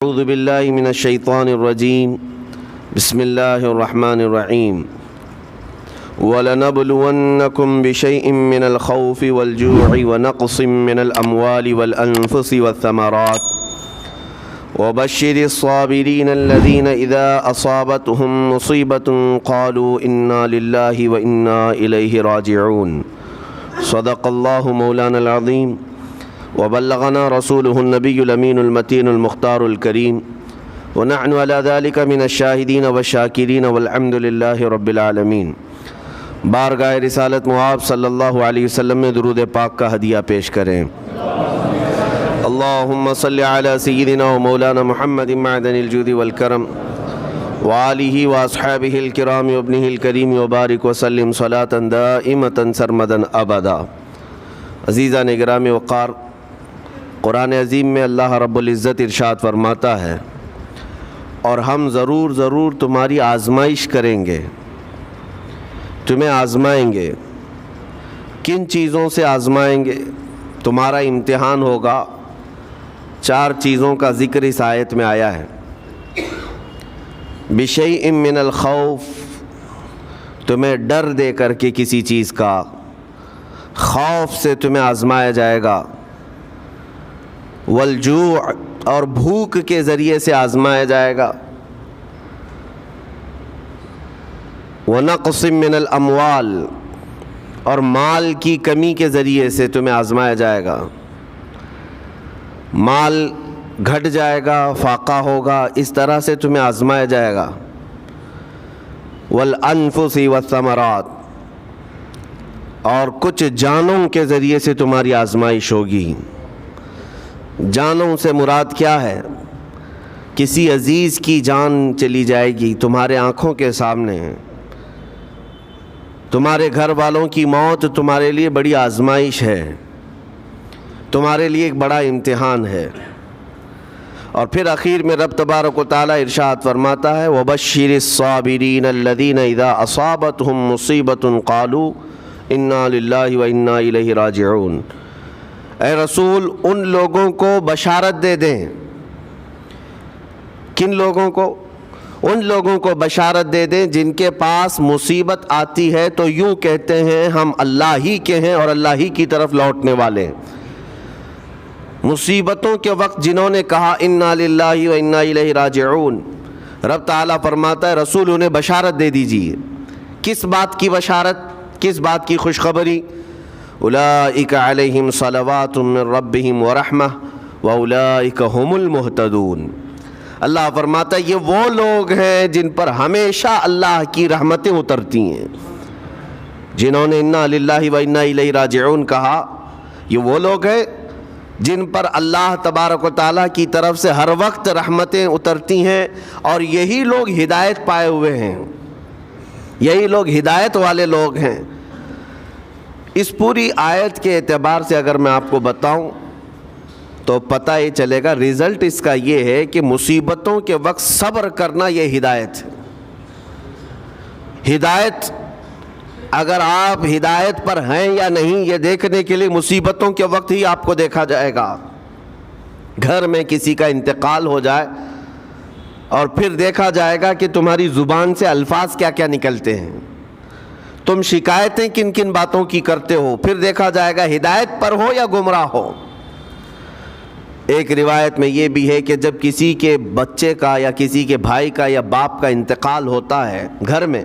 اعوذ باللہ من الشیطان الرجیم بسم اللہ الرحمن الرحیم وَلَنَبْلُوَنَّكُمْ بِشَيْءٍ مِّنَ الْخَوْفِ وَالْجُوعِ وَنَقْصٍ مِّنَ الْأَمْوَالِ وَالْأَنفُسِ وَالثَّمَرَاتِ وَبَشِّرِ الصَّابِرِينَ الَّذِينَ إِذَا أَصَابَتْهُمْ مُصِيبَةٌ قَالُوا إِنَّا لِلَّهِ وَإِنَّا إِلَيْهِ رَاجِعُونَ صدق اللہ مولانا العظیم وبلغنا رسوله النبی الامین المتین المختار الکریم ونحن على ذلك من الشاہدین والشاکرین والحمد للہ رب العالمین۔ بارگاہ رسالت مآب صلی اللہ علیہ وسلم میں درود پاک کا ہدیہ پیش کریں۔ اللہم صلی علی سیدنا و مولانا محمد معدن الجود والکرم وآلہ واصحابہ الکرام وابنہ الکریم وبارک وسلم صلاة دائمة سرمدا ابدا۔ عزیزان گرامی وقار، قرآن عظیم میں اللہ رب العزت ارشاد فرماتا ہے، اور ہم ضرور تمہاری آزمائش کریں گے، تمہیں آزمائیں گے۔ کن چیزوں سے آزمائیں گے؟ تمہارا امتحان ہوگا۔ 4 چیزوں کا ذکر اس آیت میں آیا ہے۔ بِشَيْءٍ مِّنَ الْخَوْفِ، تمہیں ڈر دے کر کے کسی چیز کا، خوف سے تمہیں آزمایا جائے گا۔ والجوع، اور بھوک کے ذریعے سے آزمایا جائے گا۔ ونقص من الاموال، اور مال کی کمی کے ذریعے سے تمہیں آزمایا جائے گا۔ مال گھٹ جائے گا، فاقہ ہوگا، اس طرح سے تمہیں آزمایا جائے گا۔ والانفس والثمرات، اور کچھ جانوں کے ذریعے سے تمہاری آزمائش ہوگی۔ جانوں سے مراد کیا ہے؟ کسی عزیز کی جان چلی جائے گی تمہارے آنکھوں کے سامنے، تمہارے گھر والوں کی موت تمہارے لیے بڑی آزمائش ہے، تمہارے لیے ایک بڑا امتحان ہے۔ اور پھر اخیر میں رب تبارک و تعالیٰ ارشاد فرماتا ہے، وَبَشِّرِ الصَّابِرِينَ الَّذِينَ إِذَا أَصَابَتْهُمْ مُصِيبَةٌ قَالُوا إِنَّا لِلَّهِ وَإِنَّا إِلَيْهِ رَاجِعُونَ۔ اے رسول، ان لوگوں کو بشارت دے دیں۔ کن لوگوں کو؟ ان لوگوں کو بشارت دے دیں جن کے پاس مصیبت آتی ہے تو یوں کہتے ہیں ہم اللہ ہی کے ہیں اور اللہ ہی کی طرف لوٹنے والے ہیں۔ مصیبتوں کے وقت جنہوں نے کہا انا للہ و انا الیہ راجعون، رب تعالیٰ فرماتا ہے رسول انہیں بشارت دے دیجیے۔ کس بات کی بشارت؟ کس بات کی خوشخبری؟ اولئک علیہم صلوات من ربہم ورحمہ واولئک هم المہتدون۔ اللہ فرماتا ہے یہ وہ لوگ ہیں جن پر ہمیشہ اللہ کی رحمتیں اترتی ہیں۔ جنہوں نے انا للہ و انا الیہ راجعون کہا، یہ وہ لوگ ہیں جن پر اللہ تبارک و تعالیٰ کی طرف سے ہر وقت رحمتیں اترتی ہیں، اور یہی لوگ ہدایت پائے ہوئے ہیں، یہی لوگ ہدایت والے لوگ ہیں۔ اس پوری آیت کے اعتبار سے اگر میں آپ کو بتاؤں تو پتہ یہ چلے گا، رزلٹ اس کا یہ ہے کہ مصیبتوں کے وقت صبر کرنا یہ ہدایت ہے۔ ہدایت، اگر آپ ہدایت پر ہیں یا نہیں یہ دیکھنے کے لیے مصیبتوں کے وقت ہی آپ کو دیکھا جائے گا۔ گھر میں کسی کا انتقال ہو جائے اور پھر دیکھا جائے گا کہ تمہاری زبان سے الفاظ کیا کیا نکلتے ہیں، تم شکایتیں کن کن باتوں کی کرتے ہو، پھر دیکھا جائے گا ہدایت پر ہو یا گمراہ ہو۔ ایک روایت میں یہ بھی ہے کہ جب کسی کے بچے کا یا کسی کے بھائی کا یا باپ کا انتقال ہوتا ہے گھر میں،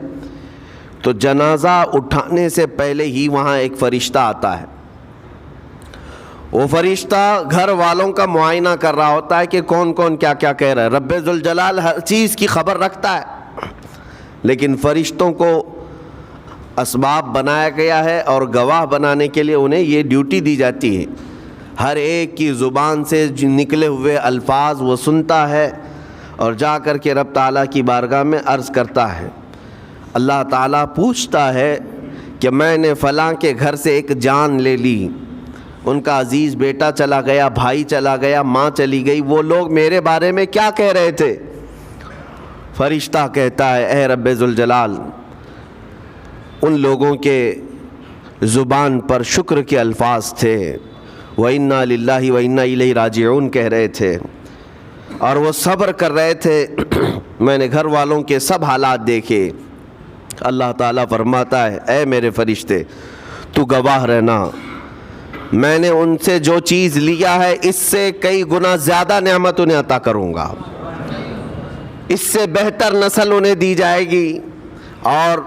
تو جنازہ اٹھانے سے پہلے ہی وہاں ایک فرشتہ آتا ہے۔ وہ فرشتہ گھر والوں کا معائنہ کر رہا ہوتا ہے کہ کون کون کیا کیا کہہ رہا ہے۔ رب ذوالجلال ہر چیز کی خبر رکھتا ہے، لیکن فرشتوں کو اسباب بنایا گیا ہے اور گواہ بنانے کے لیے انہیں یہ ڈیوٹی دی جاتی ہے۔ ہر ایک کی زبان سے نکلے ہوئے الفاظ وہ سنتا ہے اور جا کر کے رب تعالیٰ کی بارگاہ میں عرض کرتا ہے۔ اللہ تعالیٰ پوچھتا ہے کہ میں نے فلاں کے گھر سے ایک جان لے لی، ان کا عزیز بیٹا چلا گیا، بھائی چلا گیا، ماں چلی گئی، وہ لوگ میرے بارے میں کیا کہہ رہے تھے؟ فرشتہ کہتا ہے اے رب ذوالجلال، ان لوگوں کے زبان پر شکر کے الفاظ تھے، وَإِنَّا لِلَّهِ وَإِنَّا إِلَيْهِ رَاجِعُونَ کہہ رہے تھے۔ اور وہ صبر کر رہے تھے. میں نے گھر والوں کے سب حالات دیکھے. اللہ تعالیٰ فرماتا ہے اے میرے فرشتے تو گواہ رہنا، میں نے ان سے جو چیز لیا ہے اس سے کئی گنا زیادہ نعمت انہیں عطا کروں گا، اس سے بہتر نسل انہیں دی جائے گی، اور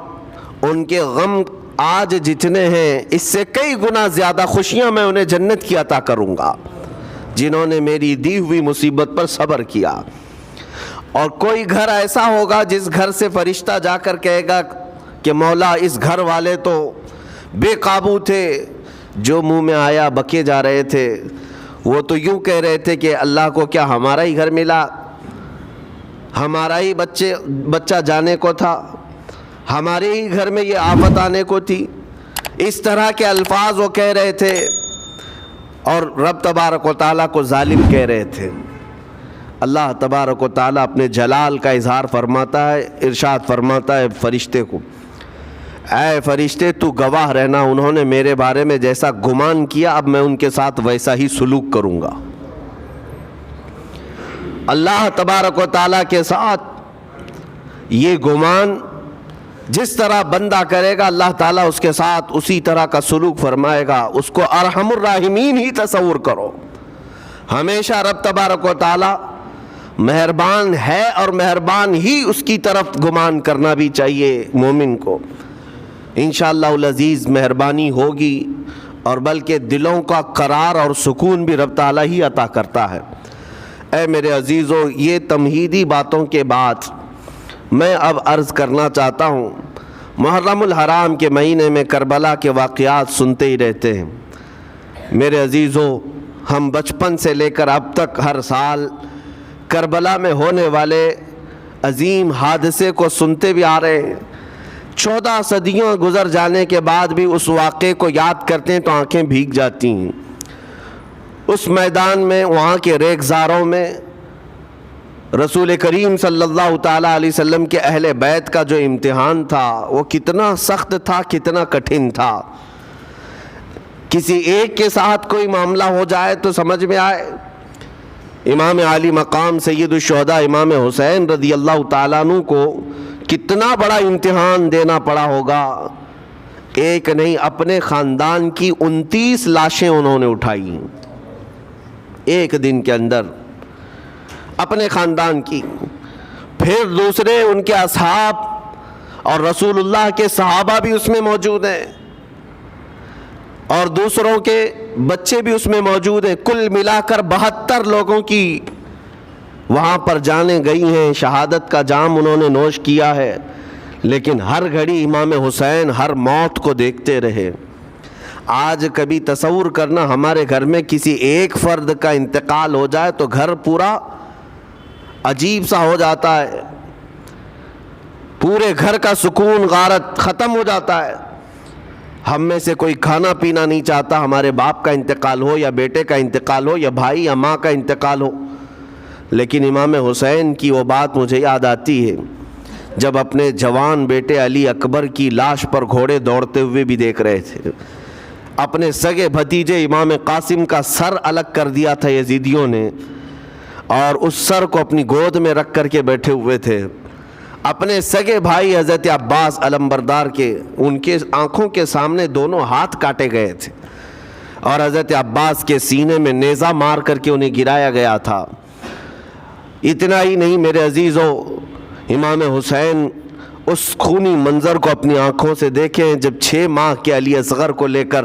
ان کے غم آج جتنے ہیں اس سے کئی گنا زیادہ خوشیاں میں انہیں جنت کی عطا کروں گا جنہوں نے میری دی ہوئی مصیبت پر صبر کیا. اور کوئی گھر ایسا ہوگا جس گھر سے فرشتہ جا کر کہے گا کہ مولا اس گھر والے تو بے قابو تھے، جو منہ میں آیا بکے جا رہے تھے، وہ تو یوں کہہ رہے تھے کہ اللہ کو کیا ہمارا ہی گھر ملا، ہمارا ہی بچہ جانے کو تھا، ہمارے ہی گھر میں یہ آفت آنے کو تھی. اس طرح کے الفاظ وہ کہہ رہے تھے اور رب تبارک و تعالیٰ کو ظالم کہہ رہے تھے. اللہ تبارک و تعالیٰ اپنے جلال کا اظہار فرماتا ہے، ارشاد فرماتا ہے فرشتے کو اے فرشتے تو گواہ رہنا، انہوں نے میرے بارے میں جیسا گمان کیا اب میں ان کے ساتھ ویسا ہی سلوک کروں گا. اللہ تبارک و تعالیٰ کے ساتھ یہ گمان جس طرح بندہ کرے گا اللہ تعالیٰ اس کے ساتھ اسی طرح کا سلوک فرمائے گا. اس کو ارحم الراحمین ہی تصور کرو. ہمیشہ رب تبارک و تعالیٰ مہربان ہے اور مہربان ہی اس کی طرف گمان کرنا بھی چاہیے مومن کو. انشاءاللہ العزیز مہربانی ہوگی اور بلکہ دلوں کا قرار اور سکون بھی رب تعالیٰ ہی عطا کرتا ہے. اے میرے عزیزو، یہ تمہیدی باتوں کے بعد میں اب عرض کرنا چاہتا ہوں. محرم الحرام کے مہینے میں کربلا کے واقعات سنتے ہی رہتے ہیں. میرے عزیزو، ہم بچپن سے لے کر اب تک ہر سال کربلا میں ہونے والے عظیم حادثے کو سنتے بھی آ رہے ہیں. 14 صدیوں گزر جانے کے بعد بھی اس واقعے کو یاد کرتے ہیں تو آنکھیں بھیگ جاتی ہیں. اس میدان میں، وہاں کے ریگزاروں میں رسول کریم صلی اللہ تعالیٰ علیہ وسلم کے اہل بیت کا جو امتحان تھا وہ کتنا سخت تھا، کتنا کٹھن تھا. کسی ایک کے ساتھ کوئی معاملہ ہو جائے تو سمجھ میں آئے. امام عالی مقام سید الشہداء امام حسین رضی اللہ تعالیٰ عنہ کو کتنا بڑا امتحان دینا پڑا ہوگا. ایک نہیں، اپنے خاندان کی 29 لاشیں انہوں نے اٹھائی ایک دن کے اندر، اپنے خاندان کی. پھر دوسرے ان کے اصحاب اور رسول اللہ کے صحابہ بھی اس میں موجود ہیں اور دوسروں کے بچے بھی اس میں موجود ہیں. کل ملا کر 72 لوگوں کی وہاں پر جانیں گئی ہیں، شہادت کا جام انہوں نے نوش کیا ہے. لیکن ہر گھڑی امام حسین ہر موت کو دیکھتے رہے. آج کبھی تصور کرنا ہمارے گھر میں کسی ایک فرد کا انتقال ہو جائے تو گھر پورا عجیب سا ہو جاتا ہے، پورے گھر کا سکون غارت ختم ہو جاتا ہے. ہم میں سے کوئی کھانا پینا نہیں چاہتا ہمارے باپ کا انتقال ہو یا بیٹے کا انتقال ہو یا بھائی یا ماں کا انتقال ہو. لیکن امام حسین کی وہ بات مجھے یاد آتی ہے جب اپنے جوان بیٹے علی اکبر کی لاش پر گھوڑے دوڑتے ہوئے بھی دیکھ رہے تھے. اپنے سگے بھتیجے امام قاسم کا سر الگ کر دیا تھا یزیدیوں نے اور اس سر کو اپنی گود میں رکھ کر کے بیٹھے ہوئے تھے. اپنے سگے بھائی حضرت عباس علمبردار کے، ان کے آنکھوں کے سامنے دونوں ہاتھ کاٹے گئے تھے اور حضرت عباس کے سینے میں نیزہ مار کر کے انہیں گرایا گیا تھا. اتنا ہی نہیں میرے عزیزو، امام حسین اس خونی منظر کو اپنی آنکھوں سے دیکھیں جب 6 ماہ کے علی اصغر کو لے کر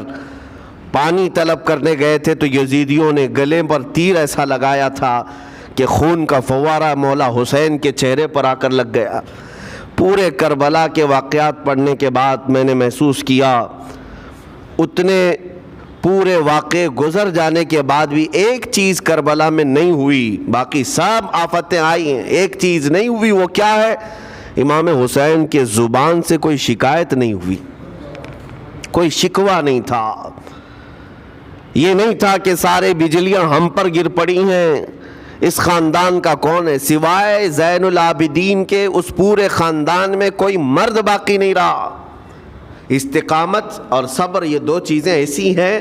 پانی طلب کرنے گئے تھے تو یزیدیوں نے گلے پر تیر ایسا لگایا تھا کہ خون کا فوارہ مولا حسین کے چہرے پر آ کر لگ گیا. پورے کربلا کے واقعات پڑھنے کے بعد میں نے محسوس کیا اتنے پورے واقعے گزر جانے کے بعد بھی ایک چیز کربلا میں نہیں ہوئی، باقی سب آفتیں آئی ہیں، ایک چیز نہیں ہوئی. وہ کیا ہے؟ امام حسین کے زبان سے کوئی شکایت نہیں ہوئی، کوئی شکوہ نہیں تھا. یہ نہیں تھا کہ سارے بجلیاں ہم پر گر پڑی ہیں، اس خاندان کا کون ہے؟ سوائے زین العابدین کے اس پورے خاندان میں کوئی مرد باقی نہیں رہا. استقامت اور صبر یہ 2 چیزیں ایسی ہیں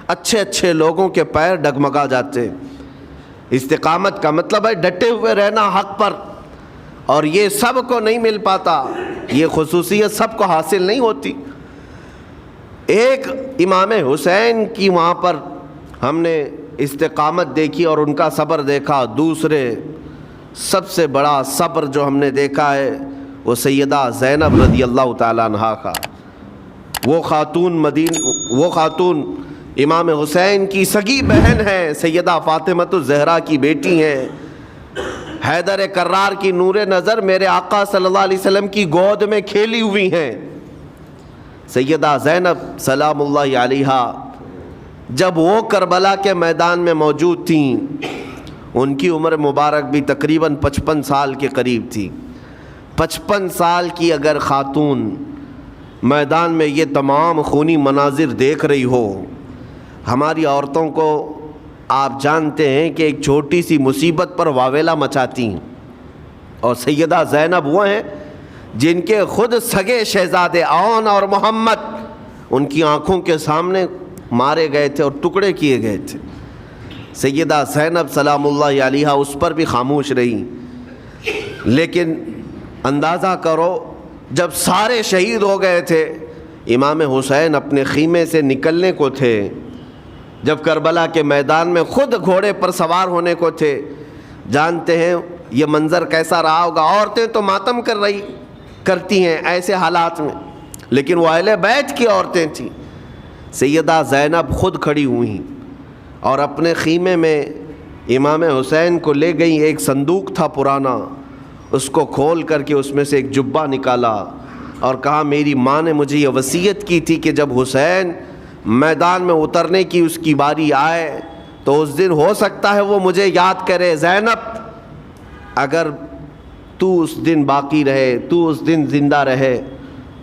اچھے اچھے لوگوں کے پیر ڈگمگا جاتے. استقامت کا مطلب ہے ڈٹے ہوئے رہنا حق پر، اور یہ سب کو نہیں مل پاتا، یہ خصوصیت سب کو حاصل نہیں ہوتی۔ ایک امام حسین کی وہاں پر ہم نے استقامت دیکھی اور ان کا صبر دیکھا، دوسرے سب سے بڑا صبر جو ہم نے دیکھا ہے وہ سیدہ زینب رضی اللہ تعالیٰ عنہا کا۔ وہ خاتون امام حسین کی سگی بہن ہے، سیدہ فاطمۃ الزہرا کی بیٹی ہیں، حیدر کرار کی نور نظر میرے آقا صلی اللہ علیہ وسلم کی گود میں کھیلی ہوئی ہیں۔ سیدہ زینب سلام اللہ علیہا جب وہ کربلا کے میدان میں موجود تھیں، ان کی عمر مبارک بھی تقریباً 55 سال کے قریب تھی۔ 55 سال کی اگر خاتون میدان میں یہ تمام خونی مناظر دیکھ رہی ہو، ہماری عورتوں کو آپ جانتے ہیں کہ ایک چھوٹی سی مصیبت پر واویلا مچاتی ہیں، اور سیدہ زینب وہ ہیں جن کے خود سگے شہزادے عون اور محمد ان کی آنکھوں کے سامنے مارے گئے تھے اور ٹکڑے کیے گئے تھے۔ سیدہ زینب سلام اللہ علیہا اس پر بھی خاموش رہی، لیکن اندازہ کرو جب سارے شہید ہو گئے تھے، امام حسین اپنے خیمے سے نکلنے کو تھے، جب کربلا کے میدان میں خود گھوڑے پر سوار ہونے کو تھے، جانتے ہیں یہ منظر کیسا رہا ہوگا۔ عورتیں تو ماتم کرتی ہیں ایسے حالات میں، لیکن وہ اہل بیت کی عورتیں تھیں۔ سیدہ زینب خود کھڑی ہوئیں اور اپنے خیمے میں امام حسین کو لے گئیں۔ ایک صندوق تھا پرانا، اس کو کھول کر کے اس میں سے ایک جبہ نکالا اور کہا میری ماں نے مجھے یہ وصیت کی تھی کہ جب حسین میدان میں اترنے کی اس کی باری آئے تو اس دن ہو سکتا ہے وہ مجھے یاد کرے، زینب اگر تو اس دن باقی رہے، تو اس دن زندہ رہے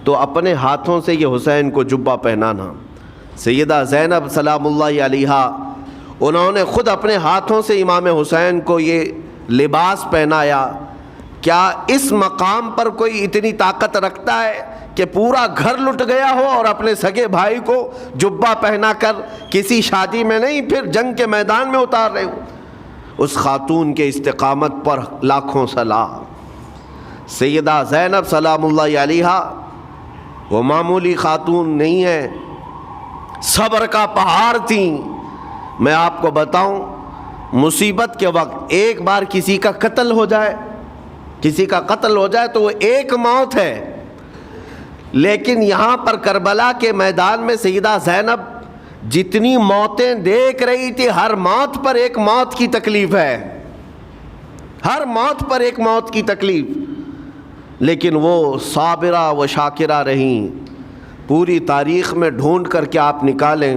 تو اپنے ہاتھوں سے یہ حسین کو جبہ پہنانا۔ سیدہ زینب سلام اللہ علیہا انہوں نے خود اپنے ہاتھوں سے امام حسین کو یہ لباس پہنایا۔ کیا اس مقام پر کوئی اتنی طاقت رکھتا ہے کہ پورا گھر لٹ گیا ہو اور اپنے سگے بھائی کو جبہ پہنا کر کسی شادی میں نہیں، پھر جنگ کے میدان میں اتار رہے ہو؟ اس خاتون کے استقامت پر لاکھوں سلام۔ سیدہ زینب سلام اللہ علیہا وہ معمولی خاتون نہیں ہے، صبر کا پہاڑ تھیں۔ میں آپ کو بتاؤں، مصیبت کے وقت ایک بار کسی کا قتل ہو جائے تو وہ ایک موت ہے، لیکن یہاں پر کربلا کے میدان میں سیدہ زینب جتنی موتیں دیکھ رہی تھی، ہر موت پر ایک موت کی تکلیف ہے، ہر موت پر ایک موت کی تکلیف، لیکن وہ صابرہ و شاکرہ رہیں۔ پوری تاریخ میں ڈھونڈ کر کے آپ نکالیں،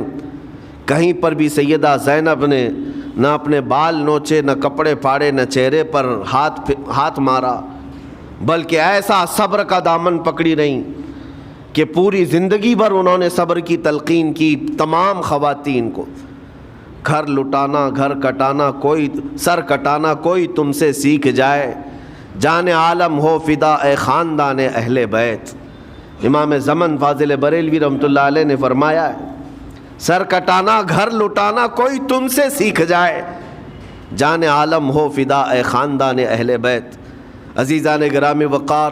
کہیں پر بھی سیدہ زینب نے نہ اپنے بال نوچے، نہ کپڑے پھاڑے، نہ چہرے پر ہاتھ مارا، بلکہ ایسا صبر کا دامن پکڑی رہیں کہ پوری زندگی بھر انہوں نے صبر کی تلقین کی تمام خواتین کو۔ گھر لٹانا، گھر کٹانا، سر کٹانا کوئی تم سے سیکھ جائے، جان عالم ہو فدا اے خاندان اہل بیت۔ امام زمن فاضل بریلوی رحمۃ اللہ علیہ نے فرمایا ہے، سر کٹانا، گھر لٹانا کوئی تم سے سیکھ جائے، جان عالم ہو فدا اے خاندان اہل بیت۔ عزیزان گرامی وقار،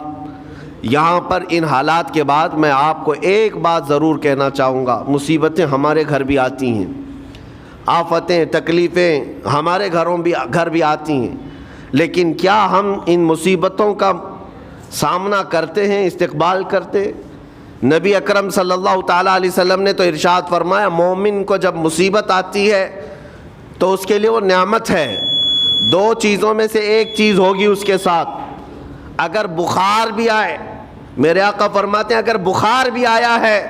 یہاں پر ان حالات کے بعد میں آپ کو ایک بات ضرور کہنا چاہوں گا۔ مصیبتیں ہمارے گھر بھی آتی ہیں، آفتیں، تکلیفیں ہمارے گھر بھی آتی ہیں، لیکن کیا ہم ان مصیبتوں کا سامنا کرتے ہیں، استقبال کرتے ہیں؟ نبی اکرم صلی اللہ تعالیٰ علیہ وسلم نے تو ارشاد فرمایا، مومن کو جب مصیبت آتی ہے تو اس کے لیے وہ نعمت ہے، دو چیزوں میں سے ایک چیز ہوگی اس کے ساتھ۔ اگر بخار بھی آئے، میرے آقا فرماتے ہیں اگر بخار بھی آیا ہے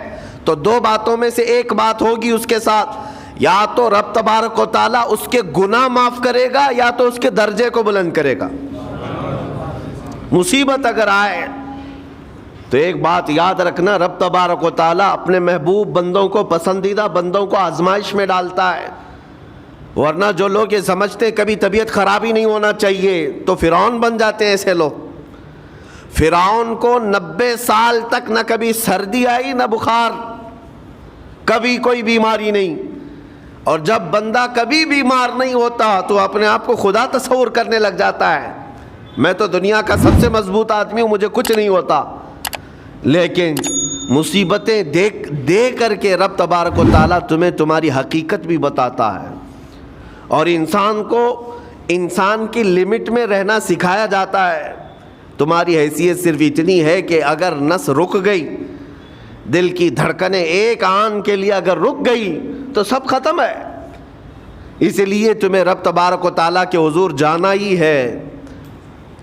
تو دو باتوں میں سے ایک بات ہوگی اس کے ساتھ، یا تو رب تبارک و تعالیٰ اس کے گناہ معاف کرے گا یا تو اس کے درجے کو بلند کرے گا۔ مصیبت اگر آئے تو ایک بات یاد رکھنا، رب تبارک و تعالیٰ اپنے محبوب بندوں کو، پسندیدہ بندوں کو آزمائش میں ڈالتا ہے، ورنہ جو لوگ یہ سمجھتے ہیں کبھی طبیعت خراب ہی نہیں ہونا چاہیے تو فرعون بن جاتے ہیں۔ ایسے لوگ، فرعون کو 90 سال تک نہ کبھی سردی آئی نہ بخار، کبھی کوئی بیماری نہیں، اور جب بندہ کبھی بیمار نہیں ہوتا تو اپنے آپ کو خدا تصور کرنے لگ جاتا ہے، میں تو دنیا کا سب سے مضبوط آدمی ہوں، مجھے کچھ نہیں ہوتا۔ لیکن مصیبتیں دے کر کے رب تبارک و تعالیٰ تمہیں تمہاری حقیقت بھی بتاتا ہے، اور انسان کو انسان کی لمٹ میں رہنا سکھایا جاتا ہے۔ تمہاری حیثیت صرف اتنی ہے کہ اگر نس رک گئی، دل کی دھڑکنیں ایک آن کے لیے اگر رک گئی تو سب ختم ہے۔ اس لیے تمہیں رب تبارک و تعالیٰ کے حضور جانا ہی ہے،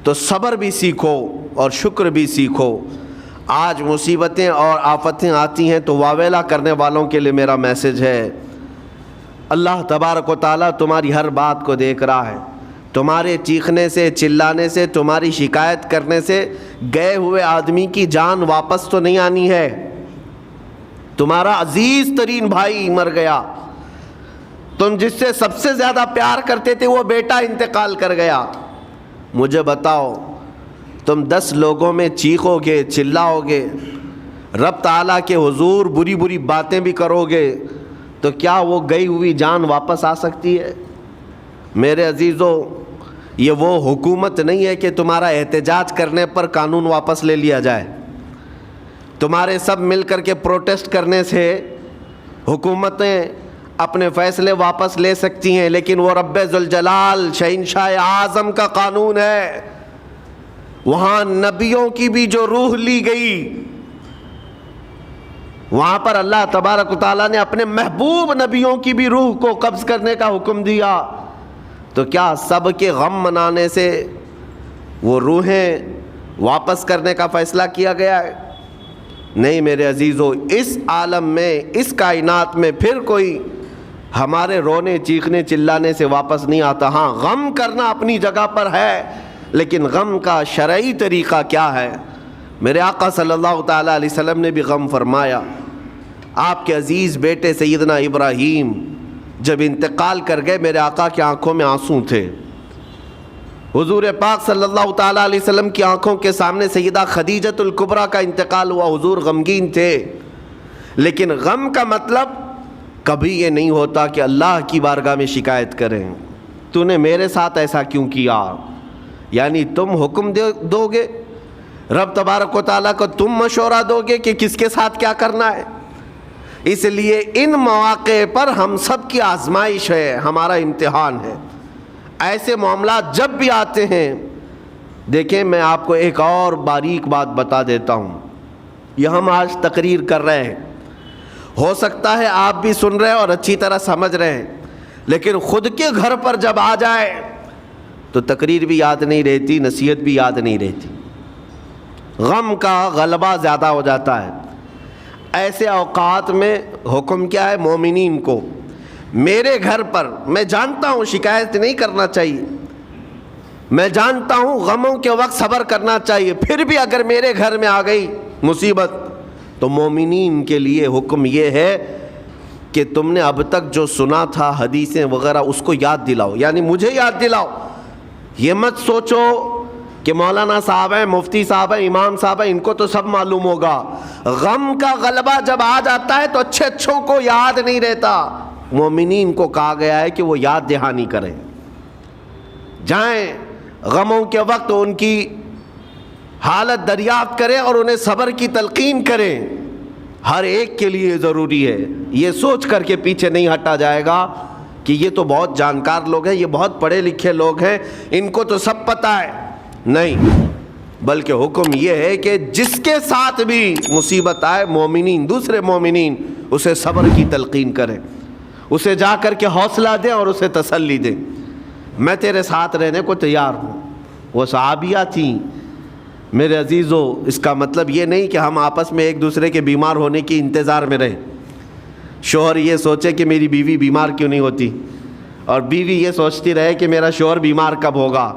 تو صبر بھی سیکھو اور شکر بھی سیکھو۔ آج مصیبتیں اور آفتیں آتی ہیں تو واویلا کرنے والوں کے لیے میرا میسج ہے، اللہ تبارک و تعالیٰ تمہاری ہر بات کو دیکھ رہا ہے۔ تمہارے چیخنے سے، چلانے سے، تمہاری شکایت کرنے سے گئے ہوئے آدمی کی جان واپس تو نہیں آنی ہے۔ تمہارا عزیز ترین بھائی مر گیا، تم جس سے سب سے زیادہ پیار کرتے تھے وہ بیٹا انتقال کر گیا۔ مجھے بتاؤ، تم 10 لوگوں میں چیخو گے، چلاؤ گے، رب تعالیٰ کے حضور بری بری باتیں بھی کرو گے، تو کیا وہ گئی ہوئی جان واپس آ سکتی ہے؟ میرے عزیزو، یہ وہ حکومت نہیں ہے کہ تمہارا احتجاج کرنے پر قانون واپس لے لیا جائے۔ تمہارے سب مل کر کے پروٹیسٹ کرنے سے حکومتیں اپنے فیصلے واپس لے سکتی ہیں، لیکن وہ رب ذوالجلال شہنشاہ اعظم کا قانون ہے۔ وہاں نبیوں کی بھی جو روح لی گئی، وہاں پر اللہ تبارک و تعالیٰ نے اپنے محبوب نبیوں کی بھی روح کو قبض کرنے کا حکم دیا، تو کیا سب کے غم منانے سے وہ روحیں واپس کرنے کا فیصلہ کیا گیا ہے؟ نہیں میرے عزیزو، اس عالم میں، اس کائنات میں پھر کوئی ہمارے رونے چیخنے چلانے سے واپس نہیں آتا۔ ہاں، غم کرنا اپنی جگہ پر ہے، لیکن غم کا شرعی طریقہ کیا ہے؟ میرے آقا صلی اللہ تعالیٰ علیہ وسلم نے بھی غم فرمایا۔ آپ کے عزیز بیٹے سیدنا ابراہیم جب انتقال کر گئے، میرے آقا کی آنکھوں میں آنسو تھے۔ حضور پاک صلی اللہ تعالیٰ علیہ وسلم کی آنکھوں کے سامنے سیدہ خدیجۃ الکبریٰ کا انتقال ہوا، حضور غمگین تھے۔ لیکن غم کا مطلب کبھی یہ نہیں ہوتا کہ اللہ کی بارگاہ میں شکایت کریں، تو نے میرے ساتھ ایسا کیوں کیا؟ یعنی تم حکم دو گے، رب تبارک و تعالیٰ کو تم مشورہ دو گے کہ کس کے ساتھ کیا کرنا ہے۔ اس لیے ان مواقع پر ہم سب کی آزمائش ہے، ہمارا امتحان ہے۔ ایسے معاملات جب بھی آتے ہیں، دیکھیں میں آپ کو ایک اور باریک بات بتا دیتا ہوں۔ یہ ہم آج تقریر کر رہے ہیں، ہو سکتا ہے آپ بھی سن رہے ہیں اور اچھی طرح سمجھ رہے ہیں، لیکن خود کے گھر پر جب آ جائے تو تقریر بھی یاد نہیں رہتی، نصیحت بھی یاد نہیں رہتی، غم کا غلبہ زیادہ ہو جاتا ہے۔ ایسے اوقات میں حکم کیا ہے مومنین کو؟ میرے گھر پر، میں جانتا ہوں شکایت نہیں کرنا چاہیے، میں جانتا ہوں غموں کے وقت صبر کرنا چاہیے، پھر بھی اگر میرے گھر میں آ گئی مصیبت تو مومنین کے لیے حکم یہ ہے کہ تم نے اب تک جو سنا تھا حدیثیں وغیرہ اس کو یاد دلاؤ، یعنی مجھے یاد دلاؤ۔ یہ مت سوچو کہ مولانا صاحب ہیں، مفتی صاحب ہیں، امام صاحب ہیں، ان کو تو سب معلوم ہوگا۔ غم کا غلبہ جب آ جاتا ہے تو اچھے اچھوں کو یاد نہیں رہتا۔ مومنین کو کہا گیا ہے کہ وہ یاد دہانی کریں، جائیں غموں کے وقت ان کی حالت دریافت کریں اور انہیں صبر کی تلقین کریں۔ ہر ایک کے لیے ضروری ہے، یہ سوچ کر کے پیچھے نہیں ہٹا جائے گا کہ یہ تو بہت جانکار لوگ ہیں، یہ بہت پڑھے لکھے لوگ ہیں، ان کو تو سب پتہ ہے۔ نہیں، بلکہ حکم یہ ہے کہ جس کے ساتھ بھی مصیبت آئے، مومنین، دوسرے مومنین اسے صبر کی تلقین کریں، اسے جا کر کے حوصلہ دیں اور اسے تسلی دیں، میں تیرے ساتھ رہنے کو تیار ہوں۔ وہ صحابیہ تھیں میرے عزیزو۔ اس کا مطلب یہ نہیں کہ ہم آپس میں ایک دوسرے کے بیمار ہونے کی انتظار میں رہیں۔ شوہر یہ سوچے کہ میری بیوی بیمار کیوں نہیں ہوتی، اور بیوی یہ سوچتی رہے کہ میرا شوہر بیمار کب ہوگا۔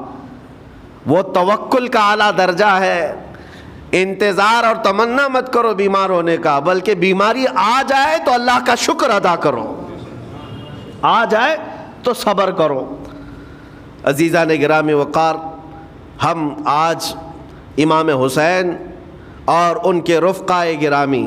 وہ توکل کا اعلیٰ درجہ ہے۔ انتظار اور تمنا مت کرو بیمار ہونے کا، بلکہ بیماری آ جائے تو اللہ کا شکر ادا کرو، آ جائے تو صبر کرو۔ عزیزان گرامی وقار، ہم آج امام حسین اور ان کے رفقائے گرامی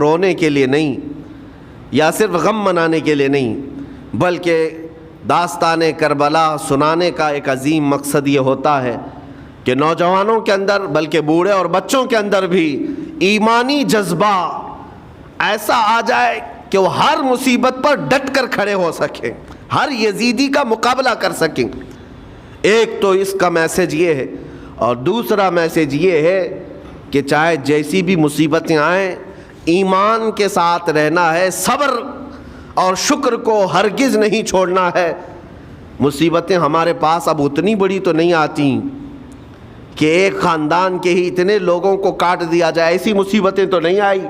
رونے کے لیے نہیں یا صرف غم منانے کے لیے نہیں، بلکہ داستان کربلا سنانے کا ایک عظیم مقصد یہ ہوتا ہے کہ نوجوانوں کے اندر بلکہ بوڑھے اور بچوں کے اندر بھی ایمانی جذبہ ایسا آ جائے کہ وہ ہر مصیبت پر ڈٹ کر کھڑے ہو سکیں، ہر یزیدی کا مقابلہ کر سکیں۔ ایک تو اس کا میسج یہ ہے، اور دوسرا میسج یہ ہے کہ چاہے جیسی بھی مصیبتیں آئیں ایمان کے ساتھ رہنا ہے، صبر اور شکر کو ہرگز نہیں چھوڑنا ہے۔ مصیبتیں ہمارے پاس اب اتنی بڑی تو نہیں آتی کہ ایک خاندان کے ہی اتنے لوگوں کو کاٹ دیا جائے، ایسی مصیبتیں تو نہیں آئی۔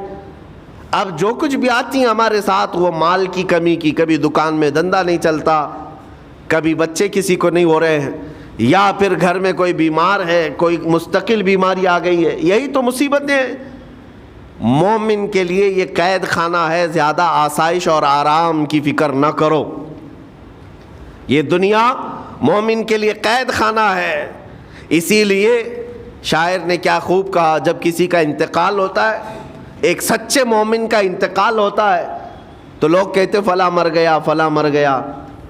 اب جو کچھ بھی آتی ہیں ہمارے ساتھ وہ مال کی کمی کی، کبھی دکان میں دھندا نہیں چلتا، کبھی بچے کسی کو نہیں ہو رہے ہیں، یا پھر گھر میں کوئی بیمار ہے، کوئی مستقل بیماری آ گئی ہے، یہی تو مصیبتیں ہیں۔ مومن کے لیے یہ قید خانہ ہے، زیادہ آسائش اور آرام کی فکر نہ کرو۔ یہ دنیا مومن کے لیے قید خانہ ہے۔ اسی لیے شاعر نے کیا خوب کہا، جب کسی کا انتقال ہوتا ہے، ایک سچے مومن کا انتقال ہوتا ہے، تو لوگ کہتے فلاں مر گیا فلاں مر گیا،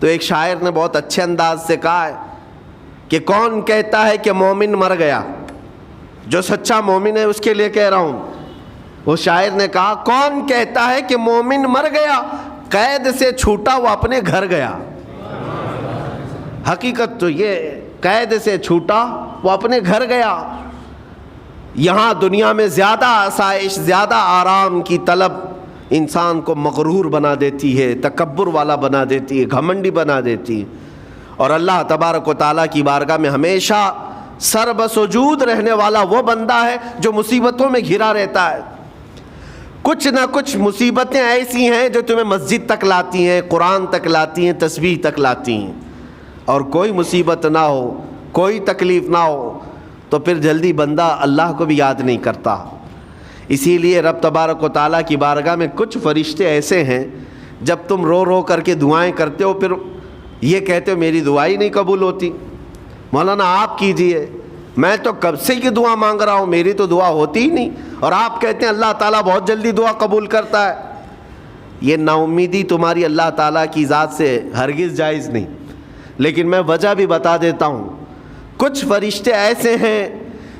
تو ایک شاعر نے بہت اچھے انداز سے کہا ہے کہ کون کہتا ہے کہ مومن مر گیا؟ جو سچا مومن ہے اس کے لیے کہہ رہا ہوں۔ وہ شاعر نے کہا کون کہتا ہے کہ مومن مر گیا، قید سے چھوٹا وہ اپنے گھر گیا۔ حقیقت تو یہ، قید سے چھوٹا وہ اپنے گھر گیا۔ یہاں دنیا میں زیادہ آسائش، زیادہ آرام کی طلب انسان کو مغرور بنا دیتی ہے، تکبر والا بنا دیتی ہے، گھمنڈی بنا دیتی ہے، اور اللہ تبارک و تعالیٰ کی بارگاہ میں ہمیشہ سر بسجود رہنے والا وہ بندہ ہے جو مصیبتوں میں گھرا رہتا ہے۔ کچھ نہ کچھ مصیبتیں ایسی ہیں جو تمہیں مسجد تک لاتی ہیں، قرآن تک لاتی ہیں، تسبیح تک لاتی ہیں، اور کوئی مصیبت نہ ہو، کوئی تکلیف نہ ہو تو پھر جلدی بندہ اللہ کو بھی یاد نہیں کرتا۔ اسی لیے رب تبارک و تعالیٰ کی بارگاہ میں کچھ فرشتے ایسے ہیں، جب تم رو رو کر کے دعائیں کرتے ہو پھر یہ کہتے ہو میری دعا ہی نہیں قبول ہوتی، مولانا آپ کیجئے، میں تو کب سے کی دعا مانگ رہا ہوں، میری تو دعا ہوتی ہی نہیں، اور آپ کہتے ہیں اللہ تعالیٰ بہت جلدی دعا قبول کرتا ہے۔ یہ نا امیدی تمہاری اللہ تعالیٰ کی ذات سے ہرگز جائز نہیں۔ لیکن میں وجہ بھی بتا دیتا ہوں، کچھ فرشتے ایسے ہیں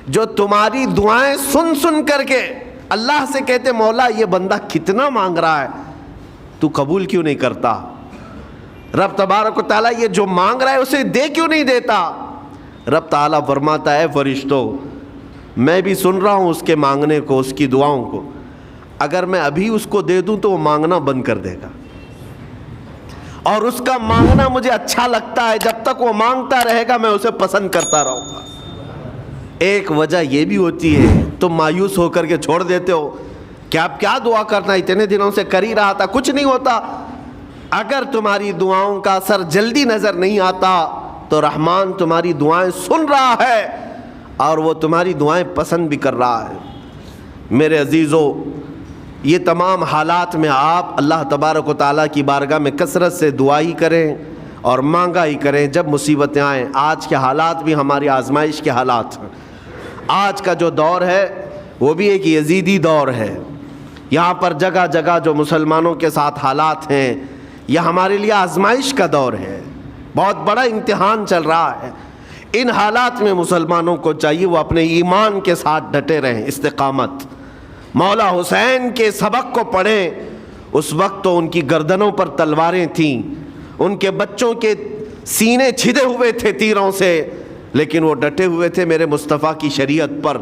جو تمہاری دعائیں سن سن کر کے اللہ سے کہتے مولا یہ بندہ کتنا مانگ رہا ہے، تو قبول کیوں نہیں کرتا؟ رب تبارک و تعالیٰ یہ جو مانگ رہا ہے اسے دے کیوں نہیں دیتا؟ رب تعالیٰ فرماتا ہے فرشتوں میں بھی سن رہا ہوں اس کے مانگنے کو، اس کی دعاؤں کو، اگر میں ابھی اس کو دے دوں تو وہ مانگنا بند کر دے گا، اور اس کا مانگنا مجھے اچھا لگتا ہے، جب تک وہ مانگتا رہے گا میں اسے پسند کرتا رہوں گا۔ ایک وجہ یہ بھی ہوتی ہے تم مایوس ہو کر کے چھوڑ دیتے ہو کہ اب کیا دعا کرنا، اتنے دنوں سے کر ہی رہا تھا، کچھ نہیں ہوتا۔ اگر تمہاری دعاؤں کا اثر جلدی نظر نہیں آتا تو رحمان تمہاری دعائیں سن رہا ہے اور وہ تمہاری دعائیں پسند بھی کر رہا ہے۔ میرے عزیزو، یہ تمام حالات میں آپ اللہ تبارک و تعالیٰ کی بارگاہ میں کثرت سے دعا ہی کریں اور مانگا ہی کریں جب مصیبتیں آئیں۔ آج کے حالات بھی ہماری آزمائش کے حالات ہیں۔ آج کا جو دور ہے وہ بھی ایک یزیدی دور ہے۔ یہاں پر جگہ جگہ جو مسلمانوں کے ساتھ حالات ہیں یہ ہمارے لیے آزمائش کا دور ہے، بہت بڑا امتحان چل رہا ہے۔ ان حالات میں مسلمانوں کو چاہیے وہ اپنے ایمان کے ساتھ ڈٹے رہیں، استقامت۔ مولا حسین کے سبق کو پڑھیں، اس وقت تو ان کی گردنوں پر تلواریں تھیں، ان کے بچوں کے سینے چھدے ہوئے تھے تیروں سے، لیکن وہ ڈٹے ہوئے تھے میرے مصطفیٰ کی شریعت پر۔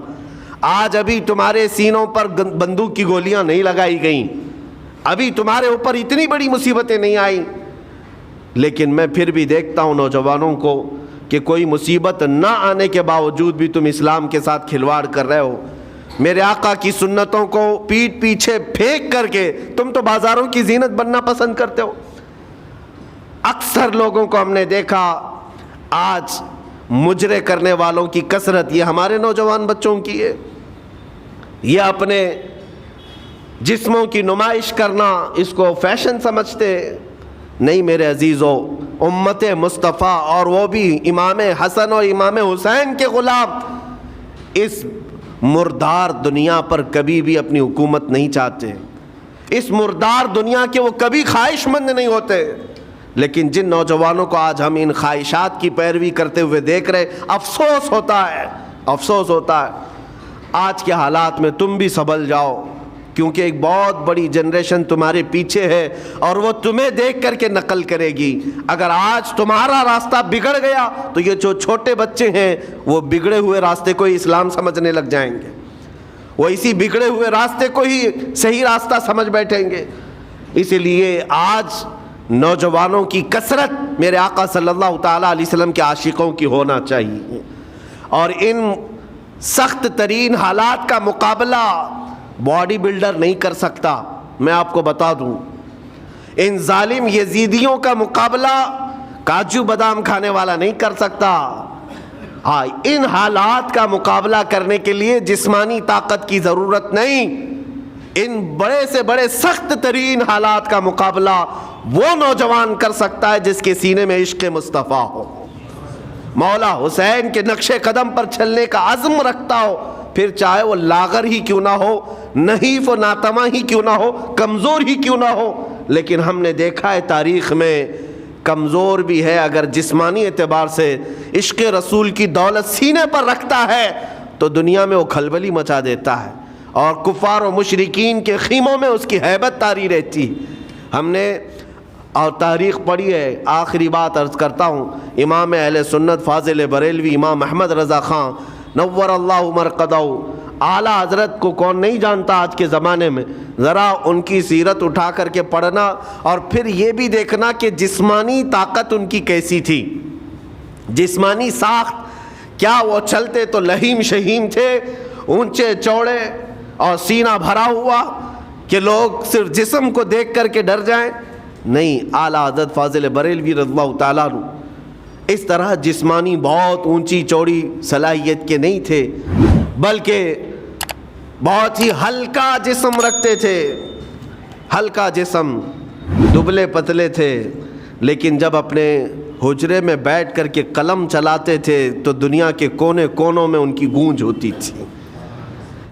آج ابھی تمہارے سینوں پر بندوق کی گولیاں نہیں لگائی گئیں، ابھی تمہارے اوپر اتنی بڑی مصیبتیں نہیں آئیں، لیکن میں پھر بھی دیکھتا ہوں نوجوانوں کو کہ کوئی مصیبت نہ آنے کے باوجود بھی تم اسلام کے ساتھ کھلواڑ کر رہے ہو۔ میرے آقا کی سنتوں کو پیٹھ پیچھے پھینک کر کے تم تو بازاروں کی زینت بننا پسند کرتے ہو۔ اکثر لوگوں کو ہم نے دیکھا آج مجرے کرنے والوں کی کثرت یہ ہمارے نوجوان بچوں کی ہے۔ یہ اپنے جسموں کی نمائش کرنا اس کو فیشن سمجھتے نہیں۔ میرے عزیزو، امت مصطفیٰ اور وہ بھی امام حسن اور امام حسین کے غلام اس مردار دنیا پر کبھی بھی اپنی حکومت نہیں چاہتے، اس مردار دنیا کے وہ کبھی خواہش مند نہیں ہوتے، لیکن جن نوجوانوں کو آج ہم ان خواہشات کی پیروی کرتے ہوئے دیکھ رہے، افسوس ہوتا ہے، افسوس ہوتا ہے۔ آج کے حالات میں تم بھی سنبھل جاؤ، کیونکہ ایک بہت بڑی جنریشن تمہارے پیچھے ہے اور وہ تمہیں دیکھ کر کے نقل کرے گی۔ اگر آج تمہارا راستہ بگڑ گیا تو یہ جو چھوٹے بچے ہیں وہ بگڑے ہوئے راستے کو ہی اسلام سمجھنے لگ جائیں گے، وہ اسی بگڑے ہوئے راستے کو ہی صحیح راستہ سمجھ بیٹھیں گے۔ اسی لیے آج نوجوانوں کی کثرت میرے آقا صلی اللہ تعالیٰ علیہ وسلم کے عاشقوں کی ہونا چاہیے، اور ان سخت ترین حالات کا مقابلہ باڈی بلڈر نہیں کر سکتا۔ میں آپ کو بتا دوں، ان ظالم یزیدیوں کا مقابلہ کاجو بادام کھانے والا نہیں کر سکتا۔ ہاں، ان حالات کا مقابلہ کرنے کے لیے جسمانی طاقت کی ضرورت نہیں، ان بڑے سے بڑے سخت ترین حالات کا مقابلہ وہ نوجوان کر سکتا ہے جس کے سینے میں عشق مصطفیٰ ہو، مولا حسین کے نقش قدم پر چلنے کا عزم رکھتا ہو، پھر چاہے وہ لاغر ہی کیوں نہ ہو، نحیف و ناتما ہی کیوں نہ ہو، کمزور ہی کیوں نہ ہو، لیکن ہم نے دیکھا ہے تاریخ میں کمزور بھی ہے، اگر جسمانی اعتبار سے عشق رسول کی دولت سینے پر رکھتا ہے تو دنیا میں وہ کھلبلی مچا دیتا ہے، اور کفار و مشرکین کے خیموں میں اس کی ہیبت طاری رہتی ہے۔ ہم نے اور تاریخ پڑھی ہے۔ آخری بات عرض کرتا ہوں، امام اہل سنت فاضل بریلوی امام احمد رضا خان نور اللہ مرقدہ، اعلیٰ حضرت کو کون نہیں جانتا آج کے زمانے میں؟ ذرا ان کی سیرت اٹھا کر کے پڑھنا، اور پھر یہ بھی دیکھنا کہ جسمانی طاقت ان کی کیسی تھی، جسمانی ساخت کیا، وہ چلتے تو لہیم شہیم تھے، اونچے چوڑے اور سینہ بھرا ہوا کہ لوگ صرف جسم کو دیکھ کر کے ڈر جائیں؟ نہیں، اعلیٰ حضرت فاضل بریلوی رضی اللہ تعالیٰ عنہ اس طرح جسمانی بہت اونچی چوڑی صلاحیت کے نہیں تھے، بلکہ بہت ہی ہلکا جسم رکھتے تھے، ہلکا جسم، دبلے پتلے تھے، لیکن جب اپنے حجرے میں بیٹھ کر کے قلم چلاتے تھے تو دنیا کے کونے کونوں میں ان کی گونج ہوتی تھی۔